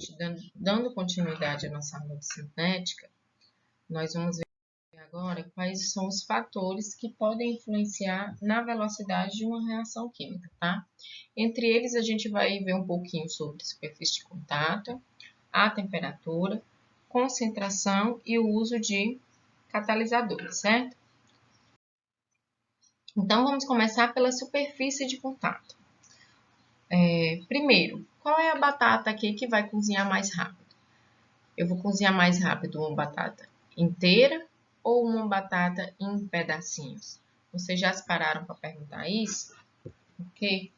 gente, dando continuidade à nossa aula de cinética, nós vamos ver agora quais são os fatores que podem influenciar na velocidade de uma reação química, tá? Entre eles, a gente vai ver um pouquinho sobre superfície de contato, a temperatura, concentração e o uso de catalisadores, certo? Então, vamos começar pela superfície de contato. Primeiro, qual é a batata aqui que vai cozinhar mais rápido? Eu vou cozinhar mais rápido uma batata inteira ou uma batata em pedacinhos? Vocês já se pararam para perguntar isso? Por quê?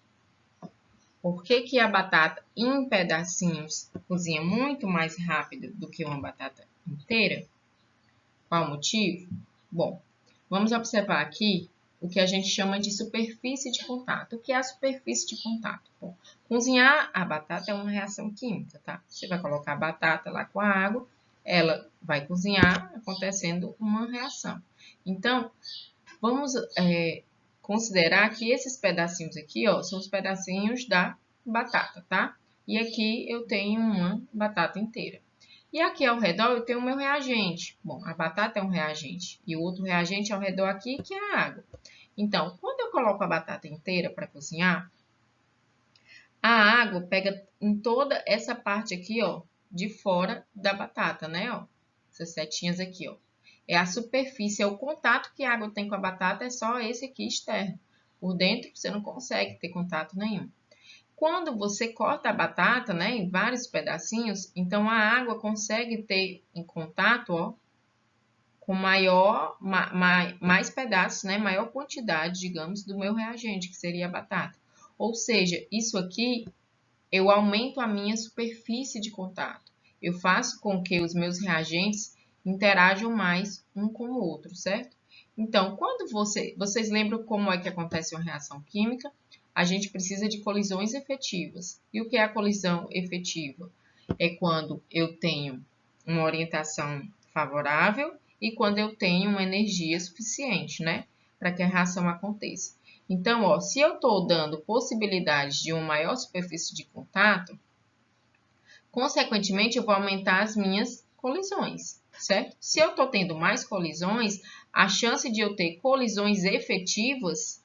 Por que a batata em pedacinhos cozinha muito mais rápido do que uma batata inteira? Qual o motivo? Bom, vamos observar aqui o que a gente chama de superfície de contato. O que é a superfície de contato? Bom, cozinhar a batata é uma reação química, tá? Você vai colocar a batata lá com a água, ela vai cozinhar acontecendo uma reação. Então, vamos considerar que esses pedacinhos aqui, ó, são os pedacinhos da batata, tá? E aqui eu tenho uma batata inteira. E aqui ao redor eu tenho o meu reagente. Bom, a batata é um reagente. E o outro reagente ao redor aqui, que é a água. Então, quando eu coloco a batata inteira para cozinhar, a água pega em toda essa parte aqui, ó, de fora da batata, né, ó? Essas setinhas aqui, ó. É a superfície, é o contato que a água tem com a batata, é só esse aqui externo. Por dentro, você não consegue ter contato nenhum. Quando você corta a batata, né, em vários pedacinhos, então a água consegue ter em contato, ó, com mais pedaços, né, maior quantidade, digamos, do meu reagente, que seria a batata. Ou seja, isso aqui, eu aumento a minha superfície de contato. Eu faço com que os meus reagentes interajam mais um com o outro, certo? Então, quando vocês lembram como é que acontece uma reação química? A gente precisa de colisões efetivas. E o que é a colisão efetiva? É quando eu tenho uma orientação favorável e quando eu tenho uma energia suficiente, né? Para que a reação aconteça. Então, ó, se eu estou dando possibilidades de uma maior superfície de contato, consequentemente, eu vou aumentar as minhas colisões, certo? Se eu estou tendo mais colisões, a chance de eu ter colisões efetivas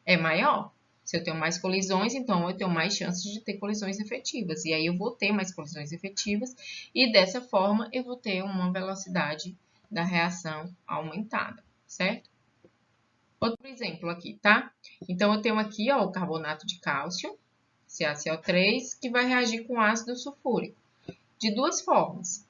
é maior. Se eu tenho mais colisões, então eu tenho mais chances de ter colisões efetivas. E aí eu vou ter mais colisões efetivas e dessa forma eu vou ter uma velocidade da reação aumentada, certo? Outro exemplo aqui, tá? Então eu tenho aqui, ó, o carbonato de cálcio, CaCO3, que vai reagir com ácido sulfúrico de duas formas.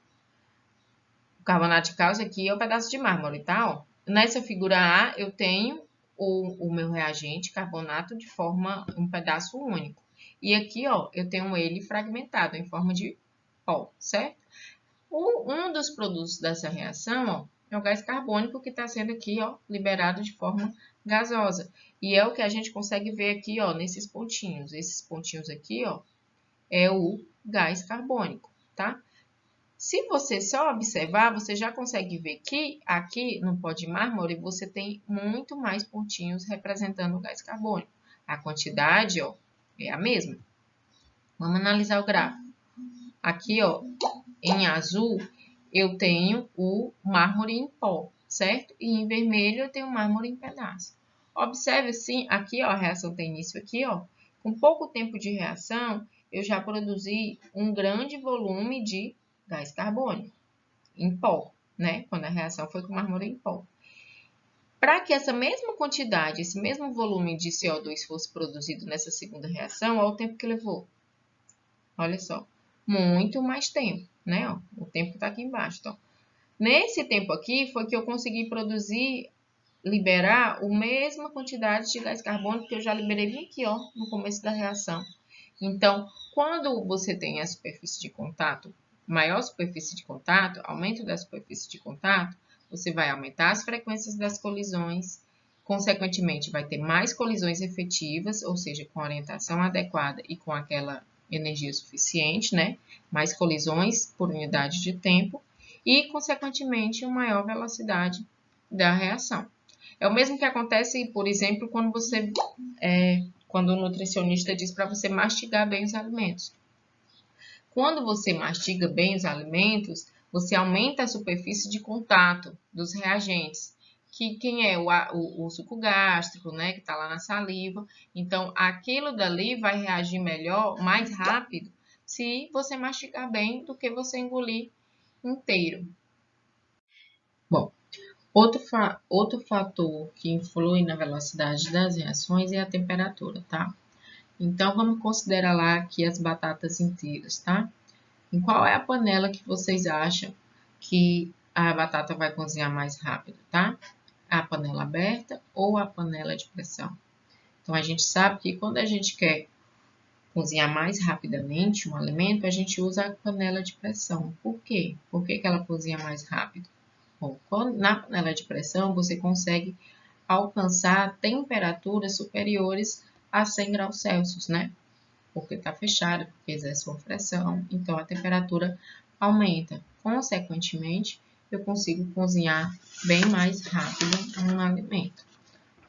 O carbonato de cálcio aqui é um pedaço de mármore, tá? Ó. Nessa figura A, eu tenho o meu reagente carbonato de forma um pedaço único. E aqui, ó, eu tenho ele fragmentado em forma de pó, certo? Um dos produtos dessa reação, ó, é o gás carbônico que está sendo aqui, ó, liberado de forma gasosa. E é o que a gente consegue ver aqui, ó, nesses pontinhos. Esses pontinhos aqui, ó, é o gás carbônico, tá? Se você só observar, você já consegue ver que aqui no pó de mármore você tem muito mais pontinhos representando o gás carbônico. A quantidade, ó, é a mesma. Vamos analisar o gráfico. Aqui, ó, em azul, eu tenho o mármore em pó, certo? E em vermelho eu tenho o mármore em pedaço. Observe assim, aqui, ó, a reação tem início aqui, ó. Com pouco tempo de reação, eu já produzi um grande volume de gás carbônico em pó, né? Quando a reação foi com mármore em pó. Para que essa mesma quantidade, esse mesmo volume de CO2 fosse produzido nessa segunda reação, olha o tempo que levou. Olha só, muito mais tempo, né? Ó, o tempo está aqui embaixo. Então, nesse tempo aqui foi que eu consegui produzir, liberar a mesma quantidade de gás carbônico que eu já liberei bem aqui, ó, no começo da reação. Então, quando você tem a superfície de contato, maior superfície de contato, aumento da superfície de contato, você vai aumentar as frequências das colisões, consequentemente vai ter mais colisões efetivas, ou seja, com orientação adequada e com aquela energia suficiente, né? Mais colisões por unidade de tempo e, consequentemente, uma maior velocidade da reação. É o mesmo que acontece, por exemplo, quando o nutricionista diz para você mastigar bem os alimentos. Quando você mastiga bem os alimentos, você aumenta a superfície de contato dos reagentes, que quem é o suco gástrico, né, que está lá na saliva. Então, aquilo dali vai reagir melhor, mais rápido, se você mastigar bem do que você engolir inteiro. Bom, outro fator que influi na velocidade das reações é a temperatura, tá? Então, vamos considerar lá aqui as batatas inteiras, tá? Em qual é a panela que vocês acham que a batata vai cozinhar mais rápido, tá? A panela aberta ou a panela de pressão? Então, a gente sabe que quando a gente quer cozinhar mais rapidamente um alimento, a gente usa a panela de pressão. Por quê? Por que ela cozinha mais rápido? Bom, na panela de pressão, você consegue alcançar temperaturas superiores a 100 graus Celsius, né? Porque está fechada, porque exerce uma pressão, então a temperatura aumenta. Consequentemente, eu consigo cozinhar bem mais rápido um alimento.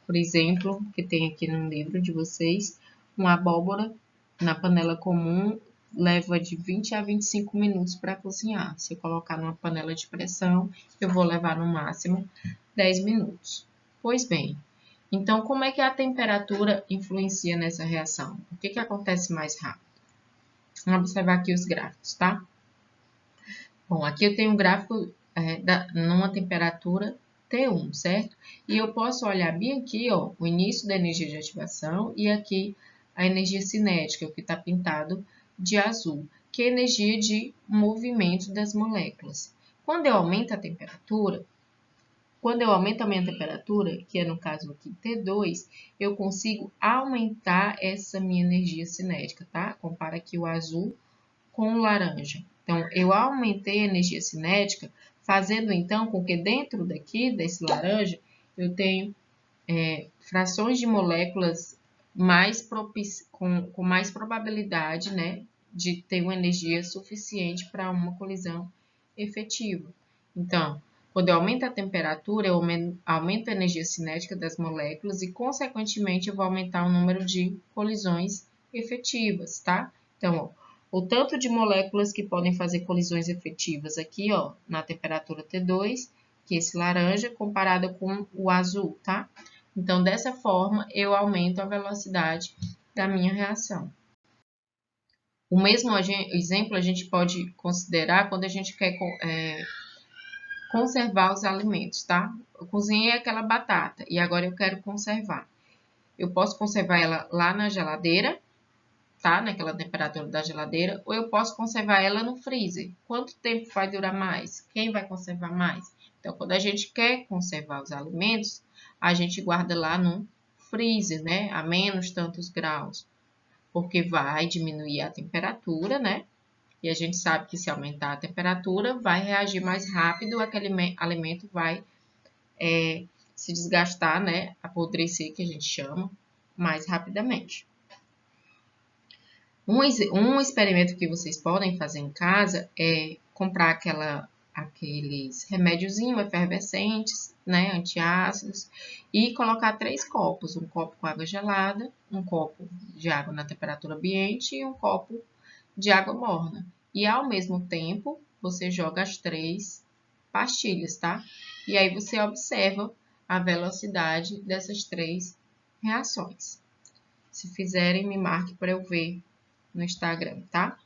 Por exemplo, que tem aqui no livro de vocês, uma abóbora na panela comum leva de 20 a 25 minutos para cozinhar. Se eu colocar numa panela de pressão, eu vou levar no máximo 10 minutos. Pois bem, então como é que a temperatura influencia nessa reação? O que acontece mais rápido? Vamos observar aqui os gráficos, tá? Bom, aqui eu tenho um gráfico numa temperatura T1, certo? E eu posso olhar bem aqui, ó, o início da energia de ativação e aqui a energia cinética, o que está pintado de azul, que é a energia de movimento das moléculas. Quando eu aumento a temperatura, minha temperatura, que é no caso aqui T2, eu consigo aumentar essa minha energia cinética, tá? Compara aqui o azul com o laranja. Então, eu aumentei a energia cinética, fazendo então com que dentro daqui, desse laranja, eu tenho frações de moléculas com mais probabilidade, né, de ter uma energia suficiente para uma colisão efetiva. Então, quando eu aumento a temperatura, eu aumento a energia cinética das moléculas e, consequentemente, eu vou aumentar o número de colisões efetivas, tá? Então, ó, o tanto de moléculas que podem fazer colisões efetivas aqui, ó, na temperatura T2, que é esse laranja, comparada com o azul, tá? Então, dessa forma, eu aumento a velocidade da minha reação. O mesmo exemplo a gente pode considerar quando a gente quer conservar os alimentos, tá? Eu cozinhei aquela batata e agora eu quero conservar. Eu posso conservar ela lá na geladeira, tá? Naquela temperatura da geladeira, ou eu posso conservar ela no freezer. Quanto tempo vai durar mais? Quem vai conservar mais? Então, quando a gente quer conservar os alimentos, a gente guarda lá no freezer, né? A menos tantos graus, porque vai diminuir a temperatura, né? E a gente sabe que se aumentar a temperatura, vai reagir mais rápido, aquele alimento vai se desgastar, né? Apodrecer, que a gente chama, mais rapidamente. Um experimento que vocês podem fazer em casa é comprar aqueles remédiozinhos efervescentes, né, antiácidos, e colocar 3 copos, um copo com água gelada, um copo de água na temperatura ambiente e um copo de água morna. E ao mesmo tempo, você joga as 3 pastilhas, tá? E aí você observa a velocidade dessas 3 reações. Se fizerem, me marque para eu ver no Instagram, tá?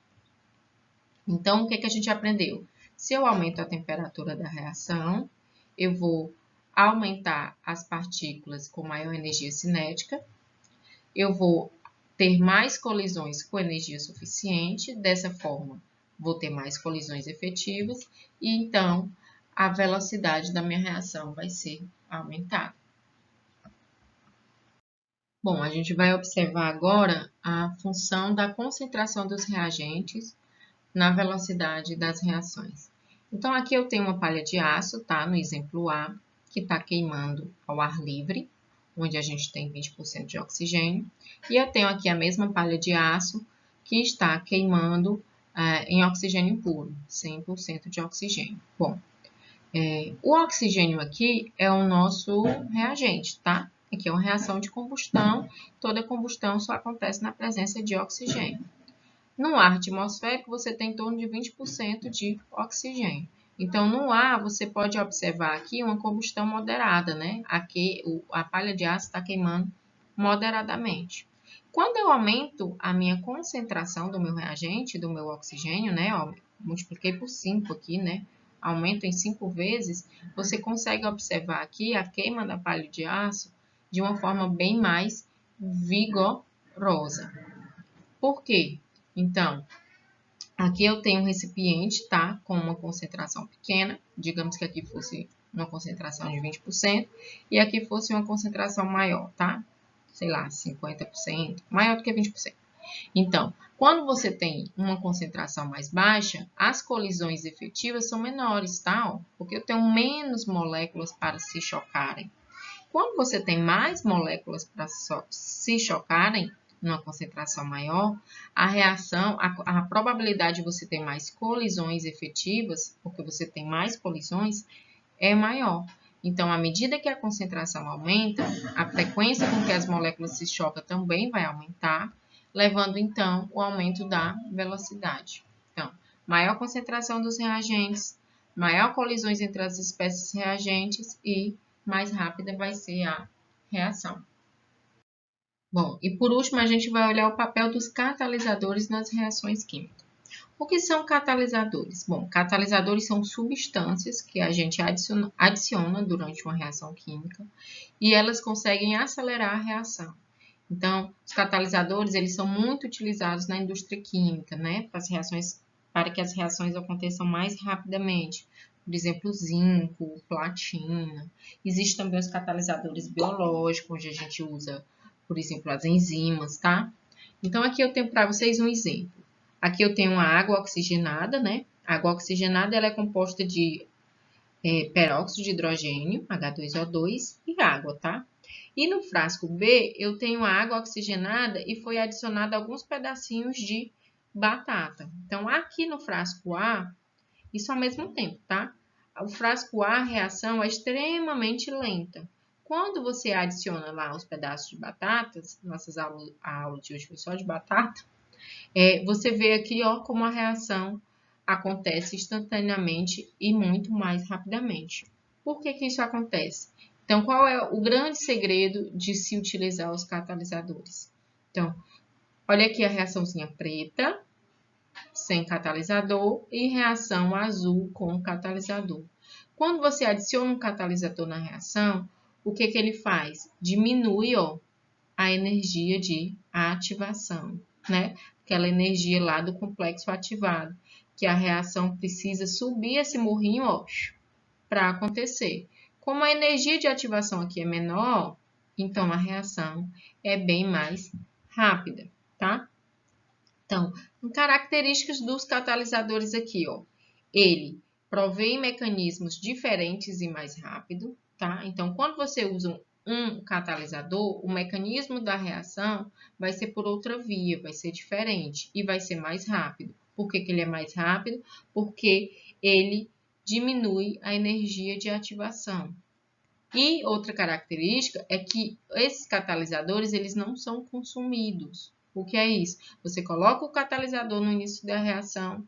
Então, o que a gente aprendeu? Se eu aumento a temperatura da reação, eu vou aumentar as partículas com maior energia cinética, eu vou ter mais colisões com energia suficiente, dessa forma, vou ter mais colisões efetivas, e então a velocidade da minha reação vai ser aumentada. Bom, a gente vai observar agora a função da concentração dos reagentes na velocidade das reações. Então, aqui eu tenho uma palha de aço, tá? No exemplo A, que está queimando ao ar livre, onde a gente tem 20% de oxigênio. E eu tenho aqui a mesma palha de aço que está queimando em oxigênio puro, 100% de oxigênio. Bom, o oxigênio aqui é o nosso reagente, tá? Aqui é uma reação de combustão, toda combustão só acontece na presença de oxigênio. No ar atmosférico, você tem em torno de 20% de oxigênio. Então, no ar, você pode observar aqui uma combustão moderada, né? Aqui, a palha de aço está queimando moderadamente. Quando eu aumento a minha concentração do meu reagente, do meu oxigênio, né? Ó, multipliquei por 5 aqui, né? Aumento em 5 vezes, você consegue observar aqui a queima da palha de aço de uma forma bem mais vigorosa. Por quê? Então, aqui eu tenho um recipiente, tá? Com uma concentração pequena, digamos que aqui fosse uma concentração de 20%, e aqui fosse uma concentração maior, tá? Sei lá, 50%, maior do que 20%. Então, quando você tem uma concentração mais baixa, as colisões efetivas são menores, tá? Porque eu tenho menos moléculas para se chocarem. Quando você tem mais moléculas para se chocarem, numa concentração maior, a reação, a probabilidade de você ter mais colisões efetivas, porque você tem mais colisões, é maior. Então, à medida que a concentração aumenta, a frequência com que as moléculas se chocam também vai aumentar, levando então o aumento da velocidade. Então, maior concentração dos reagentes, maior colisões entre as espécies reagentes e mais rápida vai ser a reação. Bom, e por último, a gente vai olhar o papel dos catalisadores nas reações químicas. O que são catalisadores? Bom, catalisadores são substâncias que a gente adiciona durante uma reação química e elas conseguem acelerar a reação. Então, os catalisadores, eles são muito utilizados na indústria química, né? Para que as reações aconteçam mais rapidamente. Por exemplo, zinco, platina. Existem também os catalisadores biológicos, onde a gente usa, por exemplo, as enzimas, tá? Então, aqui eu tenho para vocês um exemplo. Aqui eu tenho a água oxigenada, né? A água oxigenada ela é composta de peróxido de hidrogênio, H2O2, e água, tá? E no frasco B, eu tenho a água oxigenada e foi adicionado alguns pedacinhos de batata. Então, aqui no frasco A, isso ao mesmo tempo, tá? O frasco A, a reação é extremamente lenta. Quando você adiciona lá os pedaços de batatas, a aula de hoje foi só de batata, você vê aqui, ó, como a reação acontece instantaneamente e muito mais rapidamente. Por que que isso acontece? Então, qual é o grande segredo de se utilizar os catalisadores? Então, olha aqui a reaçãozinha preta, sem catalisador, e reação azul com catalisador. Quando você adiciona um catalisador na reação, o que que ele faz? Diminui, ó, a energia de ativação, né? Aquela energia lá do complexo ativado, que a reação precisa subir esse morrinho, ó, para acontecer. Como a energia de ativação aqui é menor, então a reação é bem mais rápida, tá? Então, características dos catalisadores aqui, ó. Ele provém mecanismos diferentes e mais rápido, tá? Então, quando você usa um catalisador, o mecanismo da reação vai ser por outra via, vai ser diferente e vai ser mais rápido. Por que que ele é mais rápido? Porque ele diminui a energia de ativação. E outra característica é que esses catalisadores, eles não são consumidos. O que é isso? Você coloca o catalisador no início da reação,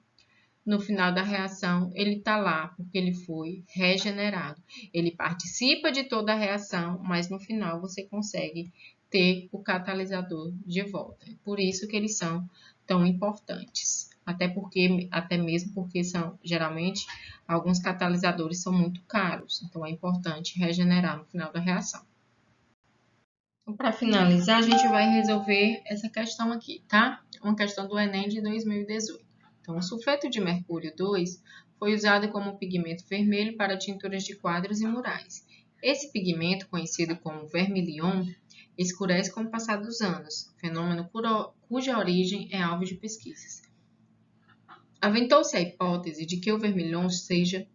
no final da reação, ele está lá porque ele foi regenerado. Ele participa de toda a reação, mas no final você consegue ter o catalisador de volta. Por isso que eles são tão importantes. Até mesmo porque são, geralmente, alguns catalisadores são muito caros. Então, é importante regenerar no final da reação. Então, para finalizar, a gente vai resolver essa questão aqui, tá? Uma questão do Enem de 2018. Então, o sulfeto de mercúrio 2 foi usado como pigmento vermelho para tinturas de quadros e murais. Esse pigmento, conhecido como vermilion, escurece com o passar dos anos, fenômeno cuja origem é alvo de pesquisas. Aventou-se a hipótese de que o vermilion seja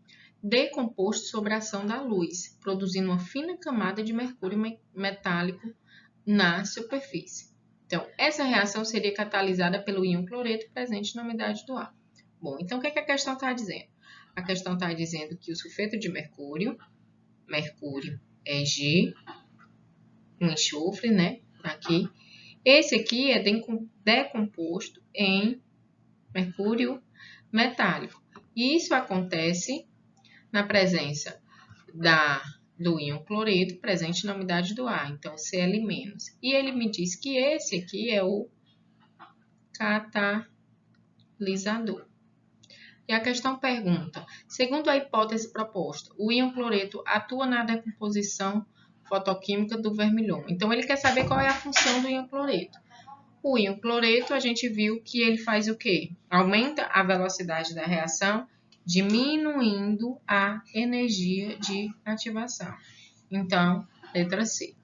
decomposto sob a ação da luz, produzindo uma fina camada de mercúrio metálico na superfície. Então, essa reação seria catalisada pelo íon cloreto presente na umidade do ar. Bom, então o que a questão está dizendo? A questão está dizendo que o sulfeto de mercúrio é G, um enxofre, né? Aqui. Esse aqui é decomposto em mercúrio metálico. E isso acontece na presença do íon cloreto presente na umidade do ar, então Cl-. E ele me diz que esse aqui é o catalisador. E a questão pergunta, segundo a hipótese proposta, o íon cloreto atua na decomposição fotoquímica do vermilhão. Então, ele quer saber qual é a função do íon cloreto. O íon cloreto, a gente viu que ele faz o quê? Aumenta a velocidade da reação, diminuindo a energia de ativação. Então, letra C.